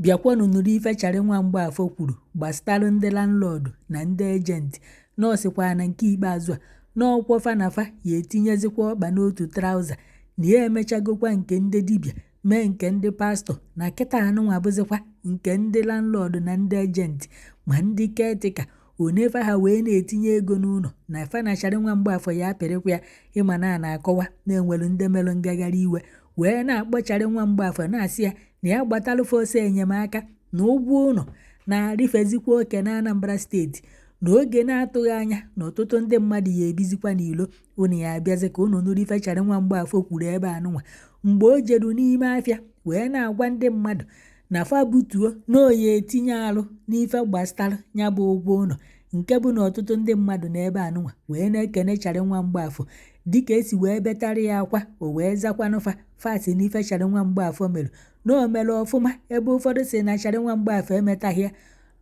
bịakwanụ nụrụ ife Charị nwa Mgbafọ kwuru gbasara ndị landlord na ndị ejenti na ọ sịkwa na nke ikpeazụ a n'ọkwọ fanafa ya etinyezikwa ọkpa n'otu trauza na ya emechagokwa nke ndị dibịa mee nke ndị pastọ na kịta anụnwa bụzikwa nke ndị landlord na ndị ejenti ma ndị ketika onefe ha wee na-etinye ego n'ụlọ na fana Charị nwa Mgbafọ ya apịrịkwa ya ịma na-akọwa na-enwelu ndị melụ ngagharị iwe wee na-akpọ Charị nwa Mgbafọ na-asị ya na ya gbatalụfe ose enyemaka na ụgwọ ụlọ na-arịfezikwa oke na Anambra steeti n'oge na-atụghị anya na ọtụtụ ndị mmadụ ya ebizikwa n'ilo unu ya abịazi ka unu nụrụ ife Charị nwa Mgbafọ kwuru ebe anụnwa mgbe o jeru n'ime afịa wee na-agwa ndị mmadụ na fa butuo na oya etinye alụ n'ife gbasara ya bụ ụgwọ ụlọ nke bụ na ọtụtụ ndị mmadụ n'ebe anụnwa wee na-ekene Charị nwa Mgbafọ dịka esi wee betara ya akwa o wee zakwanụfa fasi n'ife Charị nwa Mgbafọ mere na o mere ọfụma ebe ụfọdụ si na Charị nwa Mgbafọ emetaghị ya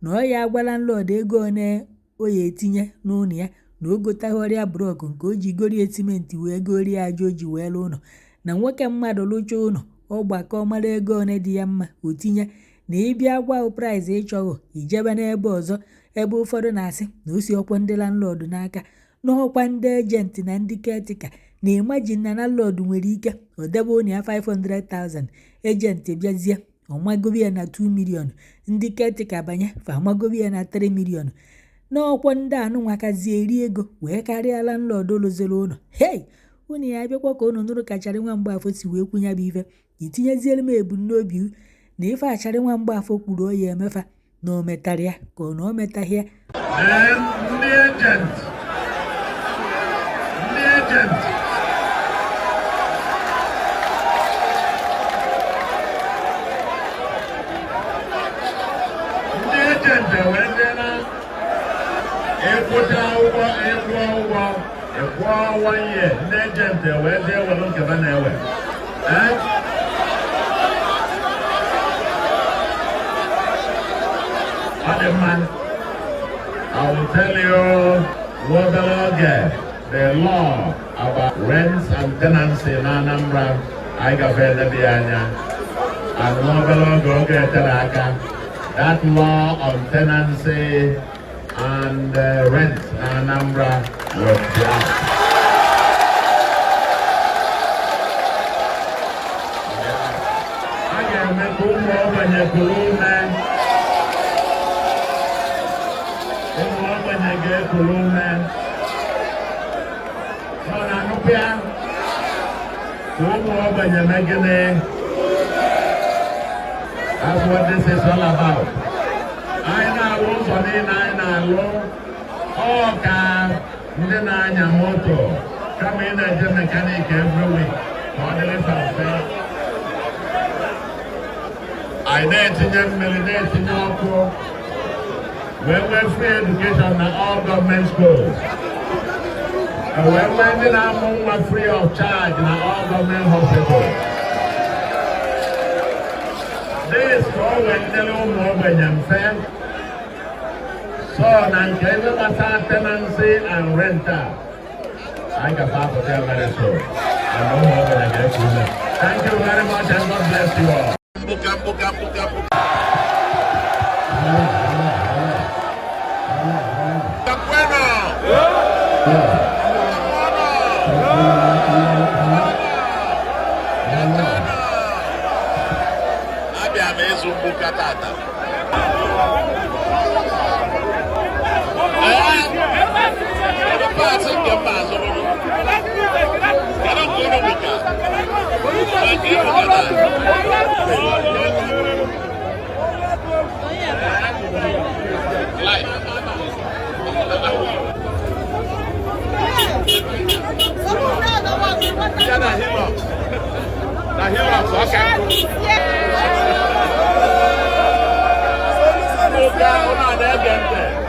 na ọ ya agwala nlọd ego one o ya etinye n'ụlọ ya na o gotaghọrịa brọkụ nke o ji gorie simenti wee gorie aja o ji wee lụ ụlọ na nwoke mmadụ lụcha ụlọ ọgbakọ mara ego one dị ya mma o tinye na ịbịa gwa praịs ịchọghị ijebe n'ebe ọzọ ebe ụfọdụ na-asị na o si ọkwa ndị landlord n'aka n'ọkwa ndị ejenti na ndị ketika na imajin na landlord nwere ike o debe ụlọ ya 500,000 ejenti bịazie ọmagobi ya na 2 million ndị ketika banye fa amagobi ya na 3 million n'ọkwa ndị anụnwa kazie eri ego wee karịa landlord lụziri ụlọ hei unu ya abịakwa ka unu nụrụ ka Charị nwa Mgbafọ si wee kwunya bụ ife itinyeziere m ebumnobi na ife a Charị nwa Mgbafọ kwuru oya emefa na o metara ya ka ọ na o metaghị ya ndị ejenti ewetela ịkwụcha ụgwọ ịkwụọ 1 year ndị ejenti ewete ewelu nkeba na-ewe I will tell you the law about rents and tenancy in Anambra. I got very anya and that law on tenancy and rent in Anambra was dropped. I can make when you go, man. That's what this is all about. I know something I know. Oh, God, then I am moto. Come in as a mechanic every week. I need to get military in your school. We're free education in all government schools. And we're free of charge in all government hospitals. This all when they don't know when you're fair. So, now, tenancy and rental. I can pass for them very soon. I don't know when I get to them. Thank you very much and God bless you all.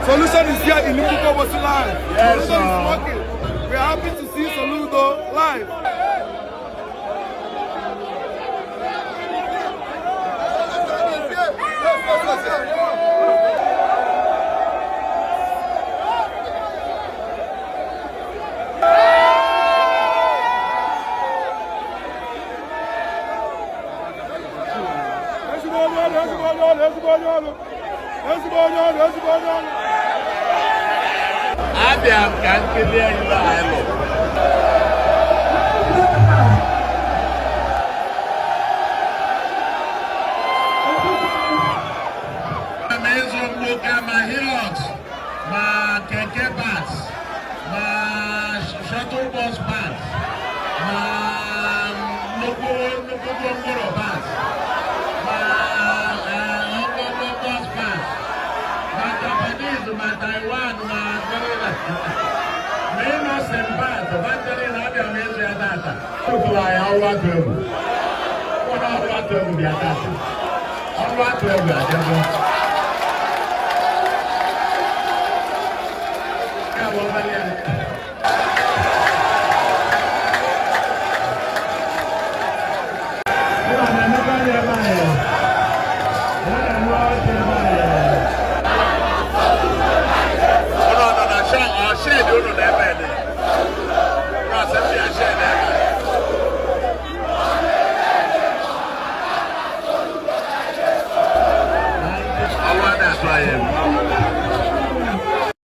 Solution is here in Limpopo live. Yes, Solution is working. We are happy to see Soludo live. Let's go. Abịa m ka nkiri elu alụ. Ịzụ mgboke ma Hilux, ma keke bus, ma shuttle bus bus, ma nnukwu gwongworo bus, ma ngwongwo bus bus, ma Japanese, ma Taiwan, ma Innocent bus, battery na-abịa m ịzụ ya tata. Tụtụrụ anyị ọrụ atụ egwu. Ụlọ ọrụ atụ egwu bịa tata. Ọrụ atụ egwu adịgo.